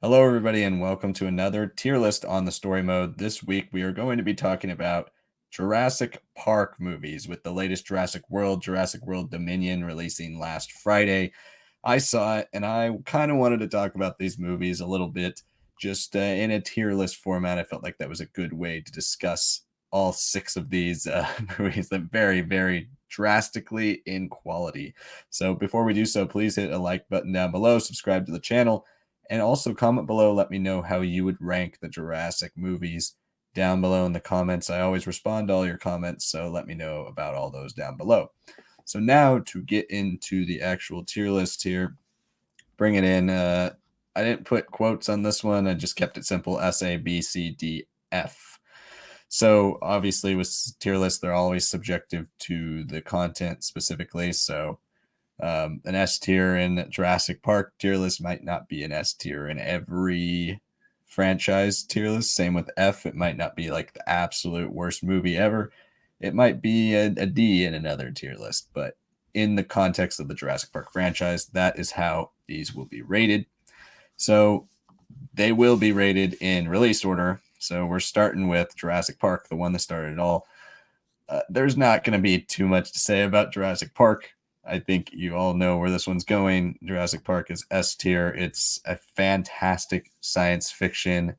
Hello, everybody, and welcome to another tier list on the story mode. This week, we are going to be talking about Jurassic Park movies with the latest Jurassic World Dominion, releasing last Friday. I saw it, and I kind of wanted to talk about these movies a little bit, just in a tier list format. I felt like that was a good way to discuss all six of these movies that vary drastically in quality. So before we do so, please hit a like button down below, subscribe to the channel, and also comment below, let me know how you would rank the Jurassic movies down below in the comments. I always respond to all your comments, so let me know about all those down below. So now to get into the actual tier list here, bring it in. I didn't put quotes on this one. I just kept it simple, S, A, B, C, D, F. So obviously with tier lists, they're always subjective to the content specifically. So an S tier in Jurassic Park tier list might not be an S tier in every franchise tier list. Same with F. It might not be like the absolute worst movie ever. It might be a D in another tier list. But in the context of the Jurassic Park franchise, that is how these will be rated. So they will be rated in release order. So we're starting with Jurassic Park, the one that started it all. There's not going to be too much to say about Jurassic Park. I think you all know where this one's going. Jurassic Park is S tier. It's a fantastic science fiction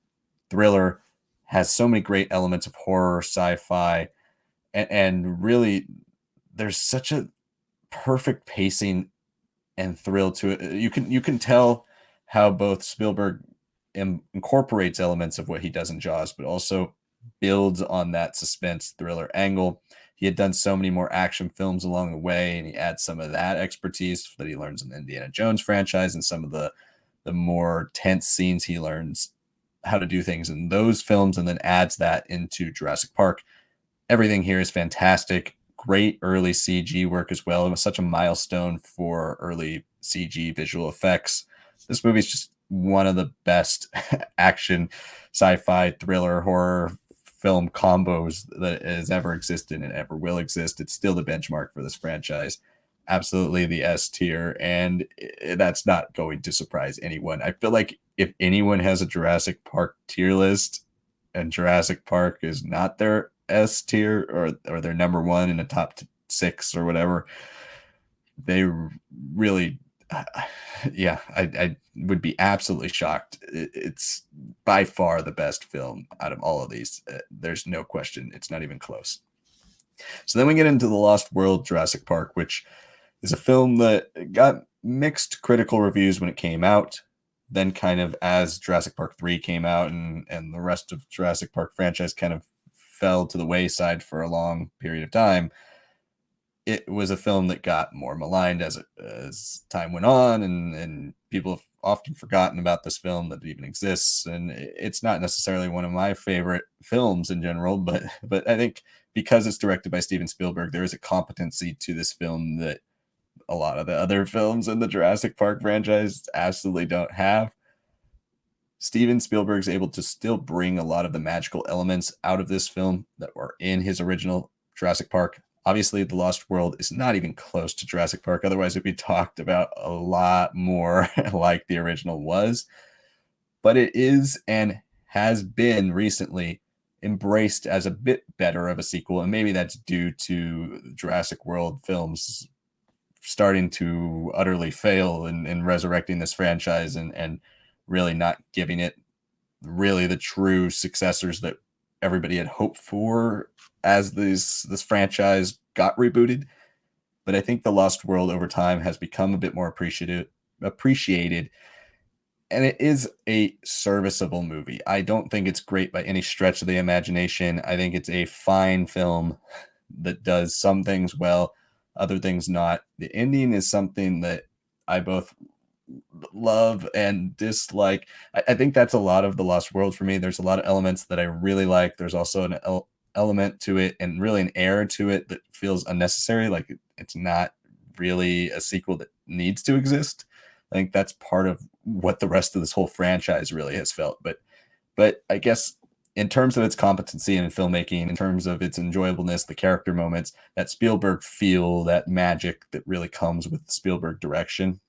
thriller, has so many great elements of horror, sci-fi, and really there's such a perfect pacing and thrill to it. You can tell how both Spielberg incorporates elements of what he does in Jaws, but also builds on that suspense thriller angle. He had done so many more action films along the way, and he adds some of that expertise that he learns in the Indiana Jones franchise and some of the more tense scenes he learns how to do things in those films, and then adds that into Jurassic Park. Everything here is fantastic. Great early CG work as well. It was such a milestone for early CG visual effects. This movie is just one of the best action, sci-fi, thriller, horror film combos that has ever existed and ever will exist. It's still the benchmark for this franchise. Absolutely the S tier, and that's not going to surprise anyone. I feel like if anyone has a Jurassic Park tier list and Jurassic Park is not their S tier or their number one in the top six or whatever, they really, yeah, I would be absolutely shocked. It's by far the best film out of all of these. There's no question. It's not even close. So then we get into The Lost World Jurassic Park, which is a film that got mixed critical reviews when it came out. Then kind of as Jurassic Park 3 came out and the rest of Jurassic Park franchise kind of fell to the wayside for a long period of time, it was a film that got more maligned as time went on, and people have often forgotten about this film that it even exists. And it's not necessarily one of my favorite films in general, but I think because it's directed by Steven Spielberg, there is a competency to this film that a lot of the other films in the Jurassic Park franchise absolutely don't have. Steven Spielberg's able to still bring a lot of the magical elements out of this film that were in his original Jurassic Park. Obviously, The Lost World is not even close to Jurassic Park. Otherwise, it'd be talked about a lot more like the original was. But it is and has been recently embraced as a bit better of a sequel. And maybe that's due to Jurassic World films starting to utterly fail in resurrecting this franchise and really not giving it really the true successors that everybody had hoped for as this franchise got rebooted. But I think The Lost World over time has become a bit more appreciated, and it is a serviceable movie. I don't think it's great by any stretch of the imagination. I think it's a fine film that does some things well, other things not. The ending is something that I both love and dislike. I think that's a lot of The Lost World for me. There's a lot of elements that I really like. There's also an element to it and really an air to it that feels unnecessary. Like it's not really a sequel that needs to exist. I think that's part of what the rest of this whole franchise really has felt. But I guess in terms of its competency in filmmaking, in terms of its enjoyableness, the character moments, that Spielberg feel, that magic that really comes with Spielberg direction,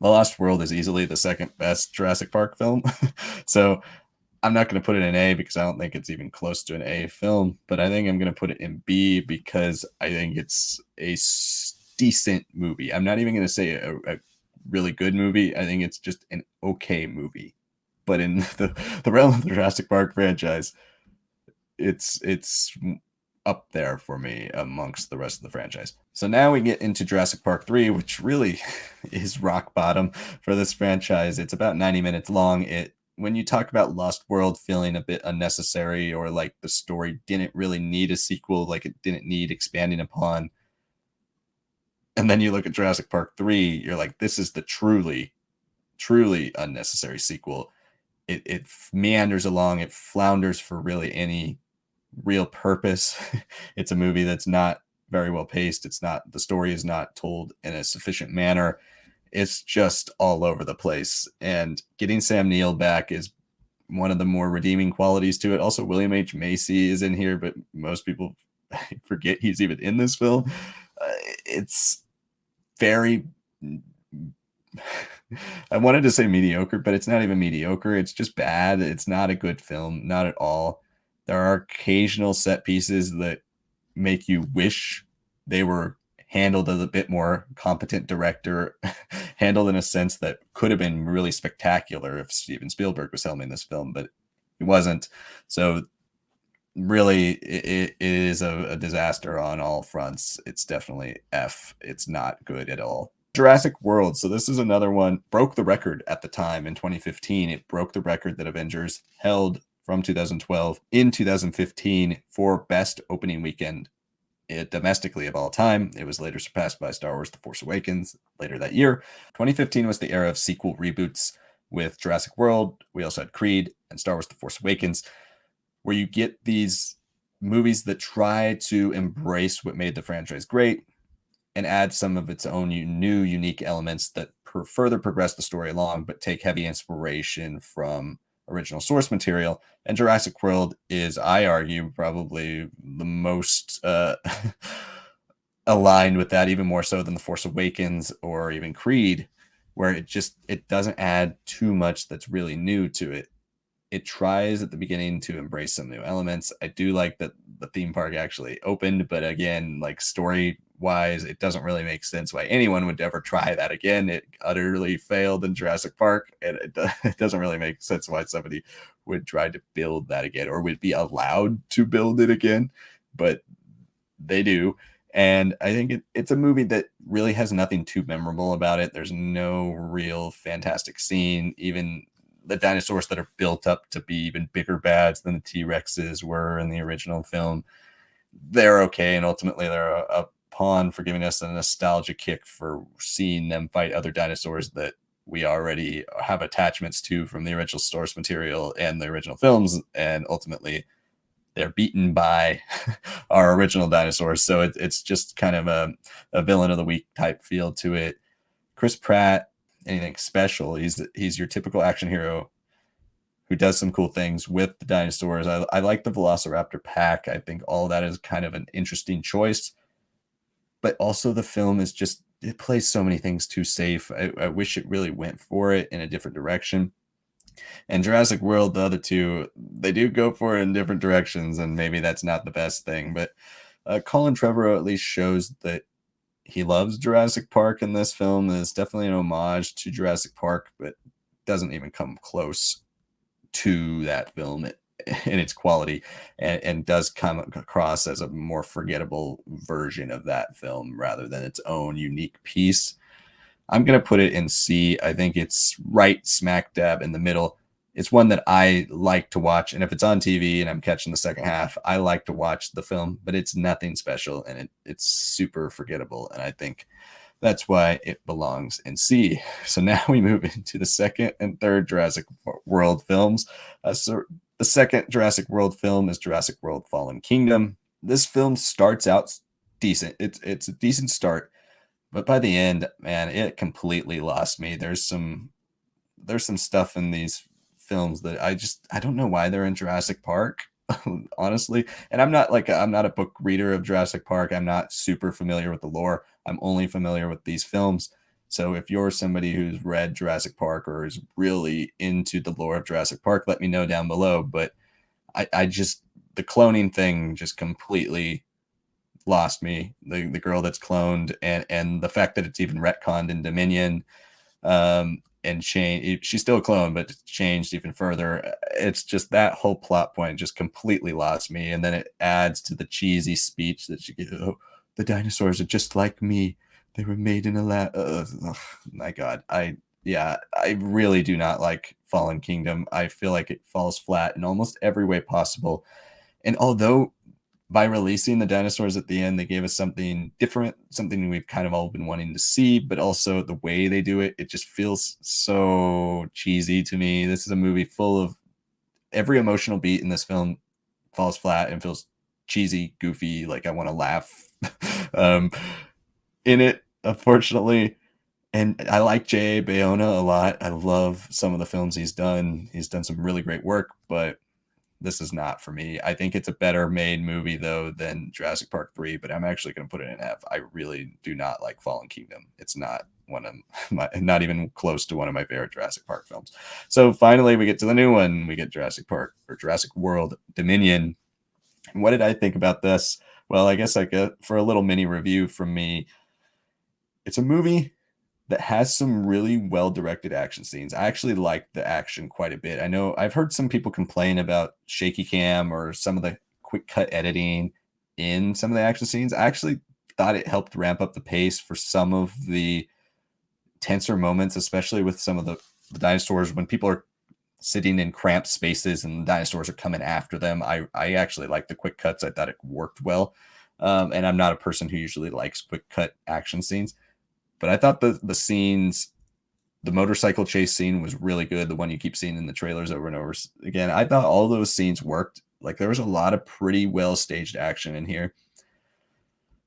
The Lost World is easily the second best Jurassic Park film. So I'm not going to put it in A because I don't think it's even close to an A film, but I think I'm going to put it in B because I think it's a decent movie. I'm not even going to say a really good movie. I think it's just an okay movie. But in the realm of the Jurassic Park franchise, it's up there for me amongst the rest of the franchise. So now we get into Jurassic Park 3, which really is rock bottom for this franchise. It's about 90 minutes long. It When you talk about Lost World feeling a bit unnecessary, or like the story didn't really need a sequel, like it didn't need expanding upon, and then you look at Jurassic Park 3, you're like, this is the truly unnecessary sequel. It meanders along, it flounders for really any real purpose. It's a movie that's not very well paced. It's not, the story is not told in a sufficient manner. It's just all over the place. And getting Sam Neill back is one of the more redeeming qualities to it. Also, William H. Macy is in here, but most people forget he's even in this film. It's very I wanted to say mediocre, but it's not even mediocre. It's just bad. It's not a good film, not at all. There are occasional set pieces that make you wish they were handled as a bit more competent director, handled in a sense that could have been really spectacular if Steven Spielberg was filming this film, but he wasn't. So really, it is a disaster on all fronts. It's definitely F. It's not good at all. Jurassic World. So this is another one, broke the record at the time in 2015. It broke the record that Avengers held from 2012 in 2015 for best opening weekend domestically of all time. It was later surpassed by Star Wars The Force Awakens later that year. 2015 was the era of sequel reboots with Jurassic World. We also had Creed and Star Wars The Force Awakens, where you get these movies that try to embrace what made the franchise great and add some of its own new, unique elements that further progress the story along, but take heavy inspiration from original source material. And Jurassic World is, I argue, probably the most aligned with that, even more so than The Force Awakens or even Creed, where it doesn't add too much that's really new to it. It tries at the beginning to embrace some new elements. I do like that the theme park actually opened, but again, like story wise, it doesn't really make sense why anyone would ever try that again. It utterly failed in Jurassic Park, and it doesn't really make sense why somebody would try to build that again or would be allowed to build it again, but they do. And I think it's a movie that really has nothing too memorable about it. There's no real fantastic scene. Even the dinosaurs that are built up to be even bigger bads than the T-Rexes were in the original film, they're okay. And ultimately, they're a pawn for giving us a nostalgia kick for seeing them fight other dinosaurs that we already have attachments to from the original source material and the original films. And ultimately, they're beaten by our original dinosaurs. So it's just kind of a villain of the week type feel to it. Chris Pratt, anything special? He's your typical action hero who does some cool things with the dinosaurs. I like the Velociraptor pack. I think all that is kind of an interesting choice. But also the film is just, it plays so many things too safe. I wish it really went for it in a different direction. And Jurassic World, the other two, they do go for it in different directions, and maybe that's not the best thing. But Colin Trevorrow at least shows that he loves Jurassic Park in this film. It's definitely an homage to Jurassic Park, but doesn't even come close to that film in its quality, and does come across as a more forgettable version of that film rather than its own unique piece. I'm going to put it in C. I think it's right smack dab in the middle. It's one that I like to watch. And if it's on TV and I'm catching the second half, I like to watch the film, but it's nothing special and it's super forgettable. And I think that's why it belongs in C. So now we move into the second and third Jurassic World films. So the second Jurassic World film is Jurassic World Fallen Kingdom. This film starts out decent. It's a decent start, but by the end, man, it completely lost me. There's some stuff in these films that I don't know why they're in Jurassic Park, honestly. And I'm not a book reader of Jurassic Park. I'm not super familiar with the lore. I'm only familiar with these films. So if you're somebody who's read Jurassic Park or is really into the lore of Jurassic Park, let me know down below. But I just, the cloning thing just completely lost me. The girl that's cloned, and the fact that it's even retconned in Dominion, and change, she's still a clone but changed even further. It's just that whole plot point just completely lost me, and then it adds to the cheesy speech that she gives. Oh, the dinosaurs are just like me, they were made in a lab. My god, I really do not like Fallen Kingdom. I feel like it falls flat in almost every way possible. And although by releasing the dinosaurs at the end, they gave us something different, something we've kind of all been wanting to see, but also the way they do it, it just feels so cheesy to me. This is a movie full of, every emotional beat in this film falls flat and feels cheesy, goofy, like I want to laugh um, in it, unfortunately. And I like J.A. Bayona a lot. I love some of the films he's done. He's done some really great work, but this is not for me. I think it's a better made movie though than Jurassic Park 3, but I'm actually going to put it in F. I really do not like Fallen Kingdom. It's not one of my, not even close to one of my favorite Jurassic Park films. So finally we get to the new one. We get Jurassic Park, or Jurassic World Dominion. What did I think about this? Well, I guess I get for a little mini review from me. It's a movie that has some really well directed action scenes. I actually like the action quite a bit. I know I've heard some people complain about shaky cam or some of the quick cut editing in some of the action scenes. I actually thought it helped ramp up the pace for some of the tenser moments, especially with some of the dinosaurs when people are sitting in cramped spaces and the dinosaurs are coming after them. I actually like the quick cuts. I thought it worked well. And I'm not a person who usually likes quick cut action scenes, but I thought the scenes, the motorcycle chase scene was really good. The one you keep seeing in the trailers over and over again. I thought all those scenes worked. Like there was a lot of pretty well staged action in here.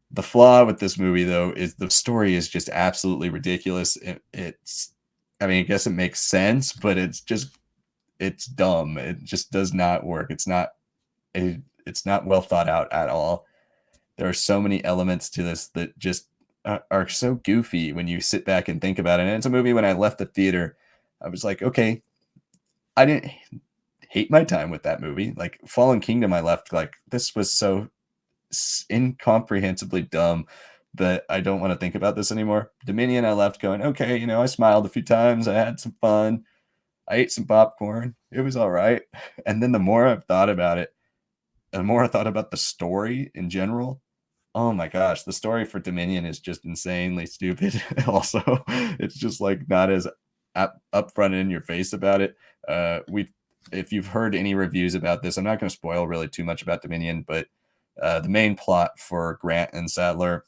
The flaw with this movie though is the story is just absolutely ridiculous. It's, I mean, I guess it makes sense, but it's dumb. It just does not work. It's not well thought out at all. There are so many elements to this that just are so goofy when you sit back and think about it. And it's a movie, when I left the theater, I was like, okay, I didn't hate my time with that movie. Like Fallen Kingdom, I left like, this was so incomprehensibly dumb that I don't want to think about this anymore. Dominion, I left going, okay, I smiled a few times. I had some fun. I ate some popcorn. It was all right. And then the more I've thought about it, the more I thought about the story in general. Oh my gosh, the story for Dominion is just insanely stupid. Also, it's just like not as upfront in your face about it. If you've heard any reviews about this, I'm not going to spoil really too much about Dominion, but the main plot for Grant and Sadler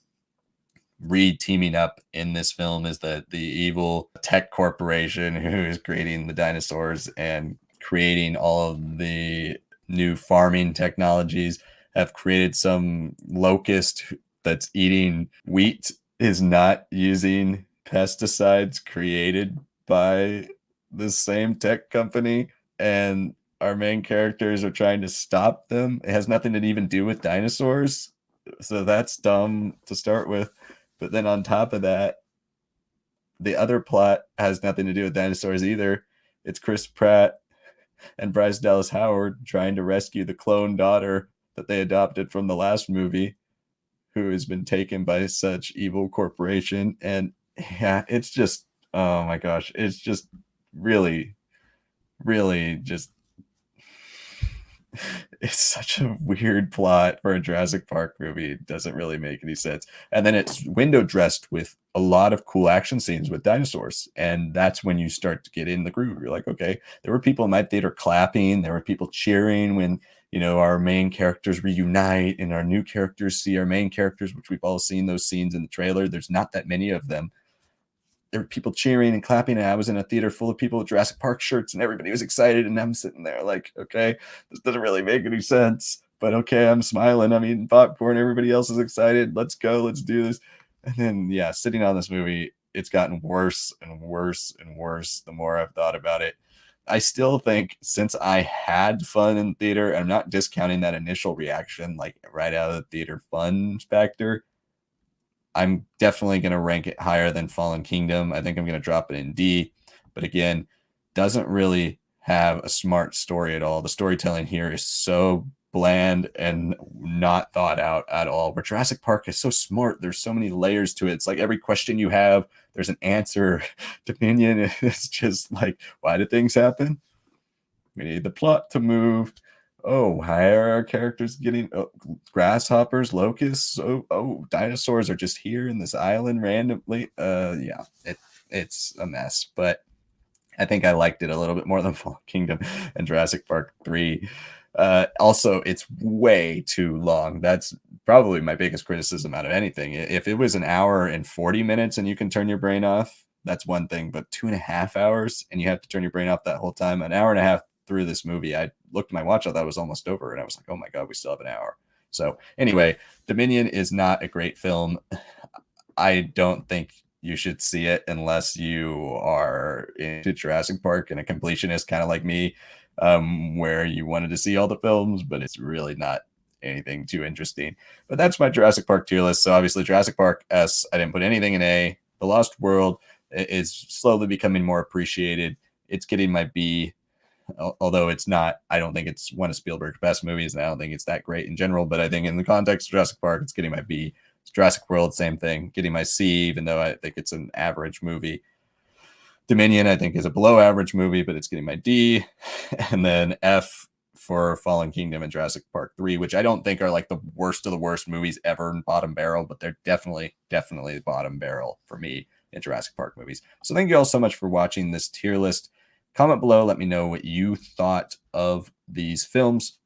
Reed teaming up in this film is that the evil tech corporation who is creating the dinosaurs and creating all of the new farming technologies have created some locust that's eating wheat, is not using pesticides created by the same tech company, and our main characters are trying to stop them. It has nothing to even do with dinosaurs, so that's dumb to start with. But then on top of that, the other plot has nothing to do with dinosaurs either. It's Chris Pratt and Bryce Dallas Howard trying to rescue the clone daughter that they adopted from the last movie, who has been taken by such evil corporation. And yeah, it's just, oh my gosh, it's just really, really just, it's such a weird plot for a Jurassic Park movie. It doesn't really make any sense. And then it's window dressed with a lot of cool action scenes with dinosaurs. And that's when you start to get in the groove. You're like, okay, there were people in my theater clapping. There were people cheering when, our main characters reunite and our new characters see our main characters, which we've all seen those scenes in the trailer. There's not that many of them. There were people cheering and clapping, and I was in a theater full of people with Jurassic Park shirts, and everybody was excited, and I'm sitting there like, okay, this doesn't really make any sense, but okay, I'm smiling, I'm eating popcorn, everybody else is excited, let's go, let's do this. And then, yeah, sitting on this movie, it's gotten worse and worse and worse the more I've thought about it. I still think, since I had fun in theater, I'm not discounting that initial reaction, like right out of the theater fun factor, I'm definitely going to rank it higher than Fallen Kingdom. I think I'm going to drop it in D. But again, doesn't really have a smart story at all. The storytelling here is so bland and not thought out at all. Where Jurassic Park is so smart. There's so many layers to it. It's like every question you have, there's an answer. Dominion is just like, why did things happen? We need the plot to move. Oh, why are our characters getting grasshoppers, locusts? Dinosaurs are just here in this island randomly. Yeah, it's a mess. But I think I liked it a little bit more than Fallen Kingdom and Jurassic Park 3. Also, it's way too long. That's probably my biggest criticism out of anything. If it was an hour and 40 minutes and you can turn your brain off, that's one thing. But 2.5 hours and you have to turn your brain off that whole time, an hour and a half through this movie, I looked at my watch, I thought it was almost over. And I was like, oh my God, we still have an hour. So anyway, Dominion is not a great film. I don't think you should see it unless you are into Jurassic Park and a completionist, kind of like me, where you wanted to see all the films, but it's really not anything too interesting. But that's my Jurassic Park tier list. So obviously Jurassic Park S, I didn't put anything in A. The Lost World is slowly becoming more appreciated. It's getting my B, although it's not, I don't think it's one of Spielberg's best movies, and I don't think it's that great in general, but I think in the context of Jurassic Park, it's getting my B. Jurassic World, same thing, getting my C, even though I think it's an average movie. Dominion, I think, is a below average movie, but it's getting my D. And then F for Fallen Kingdom and Jurassic Park 3, which I don't think are like the worst of the worst movies ever in bottom barrel, but they're definitely bottom barrel for me in Jurassic Park movies. So thank you all so much for watching this tier list. Comment below, let me know what you thought of these films.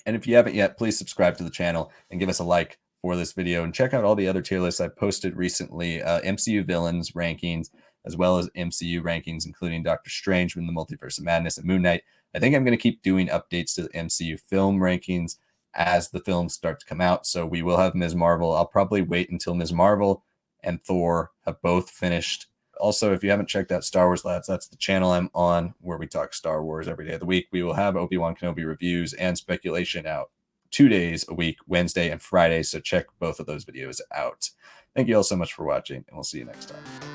And if you haven't yet, please subscribe to the channel and give us a like for this video. And check out all the other tier lists I've posted recently, MCU villains rankings, as well as MCU rankings, including Doctor Strange from the Multiverse of Madness and Moon Knight. I think I'm going to keep doing updates to the MCU film rankings as the films start to come out. So we will have Ms. Marvel. I'll probably wait until Ms. Marvel and Thor have both finished. Also, if you haven't checked out Star Wars Labs, that's the channel I'm on where we talk Star Wars every day of the week. We will have Obi-Wan Kenobi reviews and speculation out 2 days a week, Wednesday and Friday. So check both of those videos out. Thank you all so much for watching, and we'll see you next time.